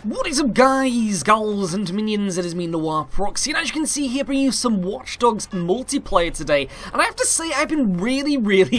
What is up, guys, gals and minions? It is me, Noir Proxy, and as you can see here, bringing you some Watch Dogs multiplayer today, and I have to say, I've been really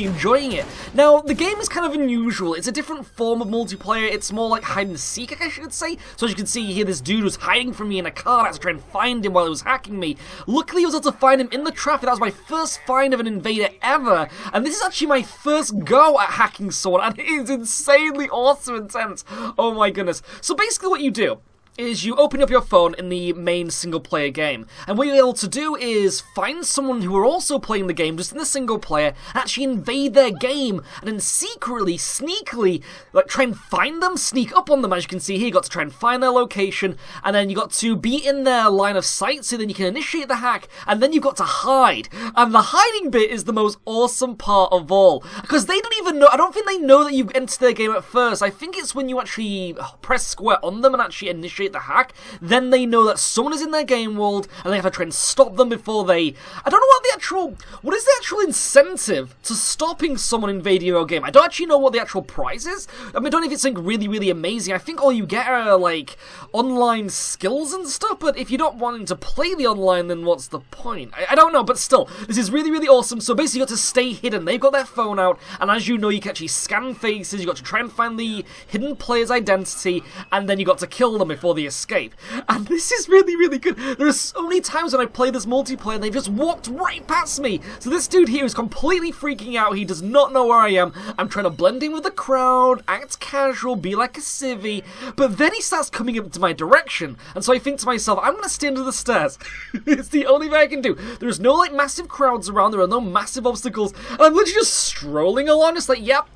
enjoying it. Now, the game is kind of unusual. It's a different form of multiplayer. It's more like hide and seek, I should say. So as you can see here, this dude was hiding from me in a car. I had to try and find him while he was hacking me. Luckily, I was able to find him in the traffic. That was my first find of an invader ever, and this is actually my first go at hacking someone, and it is insanely awesome and intense. Oh my goodness. So basically what you do is you open up your phone in the main single-player game, and what you're able to do is find someone who are also playing the game just in the single-player, and actually invade their game, and then secretly, sneakily, like, try and find them, sneak up on them. As you can see here, you got to try and find their location, and then you got to be in their line of sight, so then you can initiate the hack, and then you've got to hide. And the hiding bit is the most awesome part of all, because they don't even know, I don't think they know that you've entered their game at first. I think it's when you actually press square on them and actually initiate the hack, then they know that someone is in their game world, and they have to try and stop them before they... I don't know what is the actual incentive to stopping someone invading your game? I don't actually know what the actual prize is. I mean, I don't know if it's something really amazing. I think all you get are, like, online skills and stuff, but if you're not wanting to play the online, then what's the point? I don't know, but still, this is really awesome. So basically, you got to stay hidden. They've got their phone out, and as you know, you can actually scan faces, you got to try and find the hidden player's identity, and then you got to kill them before they escape. And this is really good. There are so many times when I play this multiplayer and they've just walked right past me. So this dude here is completely freaking out. He does not know where I am. I'm trying to blend in with the crowd, act casual, be like a civvy, but then he starts coming up to my direction, and so I think to myself, I'm gonna stay under the stairs. It's the only thing I can do. There's no like massive crowds around, there are no massive obstacles, and I'm literally just strolling along, just like, yep,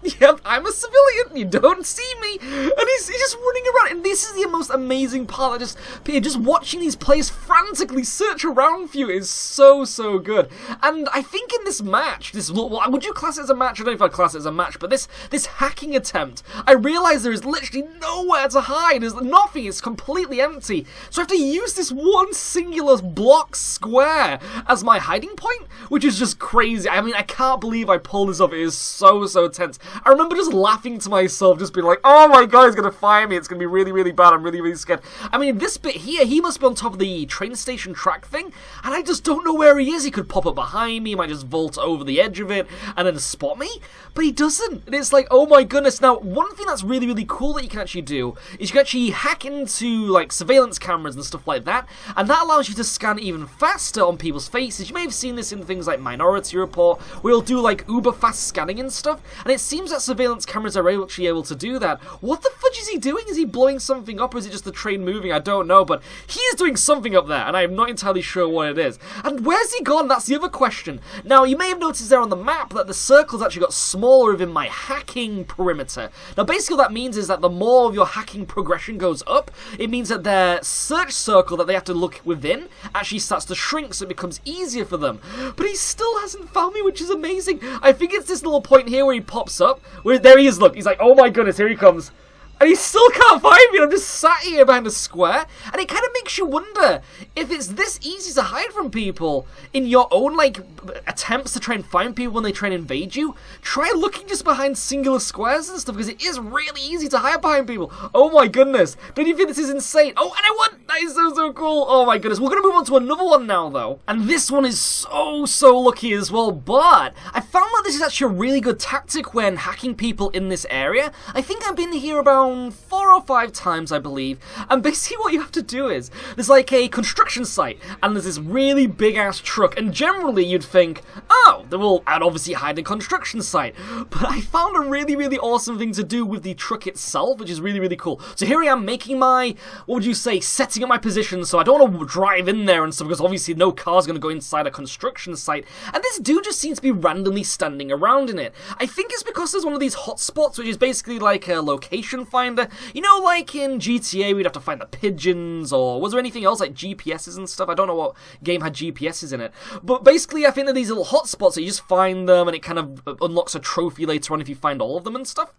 I'm a civilian, you don't see me, and he's just running around, and this is the most amazing part. Just watching these players frantically search around for you is so good. And I think in this match, would you class it as a match? I don't know if I'd class it as a match, but this hacking attempt, I realise there is literally nowhere to hide. There's nothing. It's completely empty. So I have to use this one singular block square as my hiding point, which is just crazy. I mean, I can't believe I pulled this off. It is so tense. I remember just laughing to myself, just being like, oh my god, he's gonna find me. It's gonna be really bad. I'm really scared. I mean, this bit here, he must be on top of the train station track thing, and I just don't know where he is. He could pop up behind me, he might just vault over the edge of it, and then spot me, but he doesn't. And it's like, oh my goodness. Now, one thing that's really cool that you can actually do is you can actually hack into, like, surveillance cameras and stuff like that, and that allows you to scan even faster on people's faces. You may have seen this in things like Minority Report, where you'll do, like, uber fast scanning and stuff, and it seems that surveillance cameras are actually able to do that. What the fudge is he doing? Is he blowing something up, or is it just the train moving? I don't know, but he is doing something up there, and I am not entirely sure what it is. And where's he gone? That's the other question. Now, you may have noticed there on the map that the circles actually got smaller within my hacking perimeter. Now, basically what that means is that the more of your hacking progression goes up, it means that their search circle that they have to look within actually starts to shrink, so it becomes easier for them. But he still hasn't found me, which is amazing. I think it's this little point here where he pops up, where there he is, look. He's like, oh my goodness, here he comes. And he still can't find me. I'm just sat here behind a square. And it kind of makes you wonder if it's this easy to hide from people in your own, like, attempts to try and find people when they try and invade you. Try looking just behind singular squares and stuff, because it is really easy to hide behind people. Oh my goodness. Don't you think this is insane? Oh, and I won! That is so cool. Oh my goodness. We're going to move on to another one now, though. And this one is so lucky as well. But I found that this is actually a really good tactic when hacking people in this area. I think I've been here about 4 or 5 times, I believe, and basically what you have to do is, there's like a construction site, and there's this really big-ass truck, and generally you'd think, oh, I'd obviously hide a construction site, but I found a really awesome thing to do with the truck itself, which is really cool. So here I am making my, what would you say, setting up my position, so I don't want to drive in there and stuff, because obviously no car's going to go inside a construction site, and this dude just seems to be randomly standing around in it. I think it's because there's one of these hotspots, which is basically like a location finder. You know, like in GTA, we'd have to find the pigeons, or was there anything else like GPSs and stuff? I don't know what game had GPSs in it. But basically, I think that these little hotspots that you just find them, and it kind of unlocks a trophy later on if you find all of them and stuff.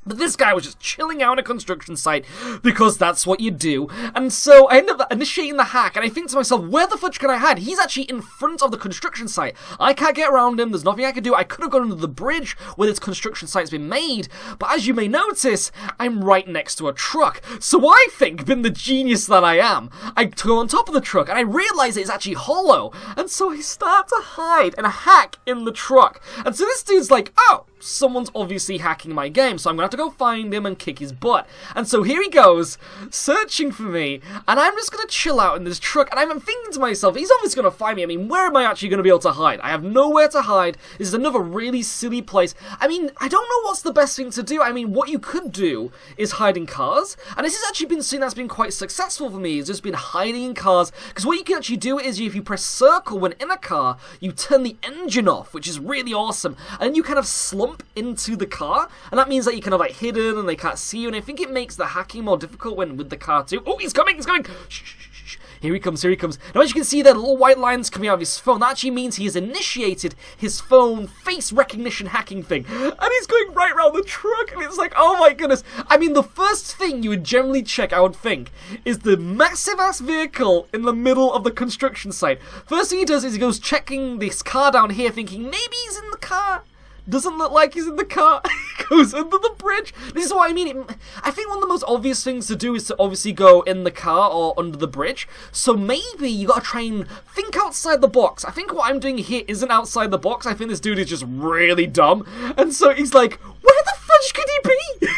But this guy was just chilling out on a construction site because that's what you do. And so I ended up initiating the hack, and I think to myself, where the fudge can I hide? He's actually in front of the construction site. I can't get around him. There's nothing I can do. I could have gone under the bridge where this construction site's been made. But as you may notice, I'm right next to a truck. So I think, being the genius that I am, I go on top of the truck, and I realize it's actually hollow. And so I start to hide and hack in the truck. And so this dude's like, oh, someone's obviously hacking my game, so I'm gonna have to go find him and kick his butt. And so here he goes, searching for me, and I'm just gonna chill out in this truck, and I'm thinking to myself, he's obviously gonna find me. I mean, where am I actually gonna be able to hide? I have nowhere to hide. This is another really silly place. I mean, I don't know what's the best thing to do. I mean, what you could do is hide in cars, and this has actually been something that's been quite successful for me, is just been hiding in cars, because what you can actually do is if you press circle when in a car, you turn the engine off, which is really awesome, and then you kind of slump into the car, and that means that you kind of like hidden and they can't see you, and I think it makes the hacking more difficult when with the car too. Oh, he's coming, he's coming! Shh, shh, shh, shh. Here he comes, here he comes. Now as you can see there, little white lines coming out of his phone. That actually means he has initiated his phone face recognition hacking thing, and he's going right around the truck, and it's like, oh my goodness. I mean, the first thing you would generally check, I would think, is the massive ass vehicle in the middle of the construction site. First thing he does is he goes checking this car down here, thinking maybe he's in the car. Doesn't look like he's in the car. Goes under the bridge. This is what I mean. I think one of the most obvious things to do is to obviously go in the car or under the bridge. So maybe you gotta try and think outside the box. I think what I'm doing here isn't outside the box. I think this dude is just really dumb. And so he's like, where the fudge could he be?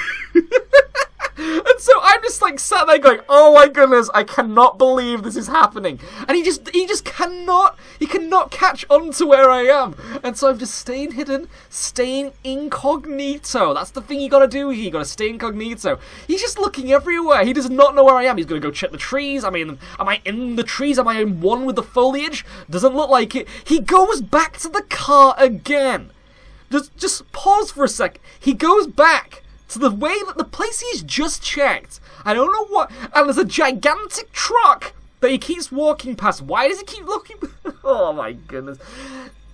And so I'm just like sat there going, oh my goodness, I cannot believe this is happening. And he just cannot catch on to where I am. And so I'm just staying hidden, staying incognito. That's the thing you gotta do here, you gotta stay incognito. He's just looking everywhere. He does not know where I am. He's gonna go check the trees. I mean, am I in the trees? Am I in one with the foliage? Doesn't look like it. He goes back to the car again. Just pause for a sec. He goes back to the way that the place he's just checked. I don't know what, and there's a gigantic truck that he keeps walking past. Why does he keep looking? Oh my goodness.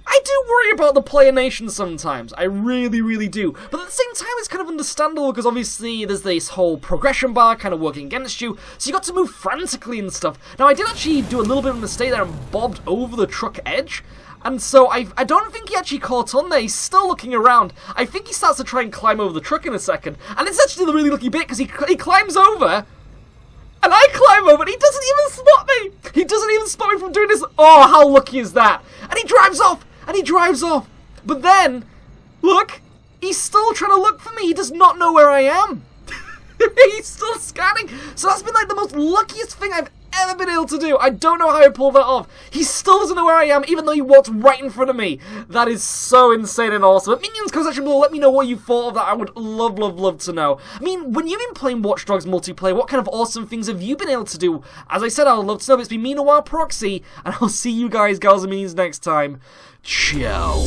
I do worry about the player nation sometimes. I really, really do. But at the same time, it's kind of understandable because obviously there's this whole progression bar kind of working against you, so you got to move frantically and stuff. Now, I did actually do a little bit of a mistake there and bobbed over the truck edge. And so I don't think he actually caught on there. He's still looking around. I think he starts to try and climb over the truck in a second. And it's actually the really lucky bit because he climbs over. And I climb over and he doesn't even spot me. He doesn't even spot me from doing this. Oh, how lucky is that? And he drives off. And he drives off. But then, look, he's still trying to look for me. He does not know where I am. He's still scanning. So that's been like the most luckiest thing I've ever been able to do. I don't know how I pulled that off. He still doesn't know where I am, even though he walked right in front of me. That is so insane and awesome. But Minions, comment section below, let me know what you thought of that. I would love, love, love to know. I mean, when you've been playing Watch Dogs multiplayer, what kind of awesome things have you been able to do? As I said, I would love to know. It's been me, Noir Proxy, and I'll see you guys, gals and minions, next time. Ciao.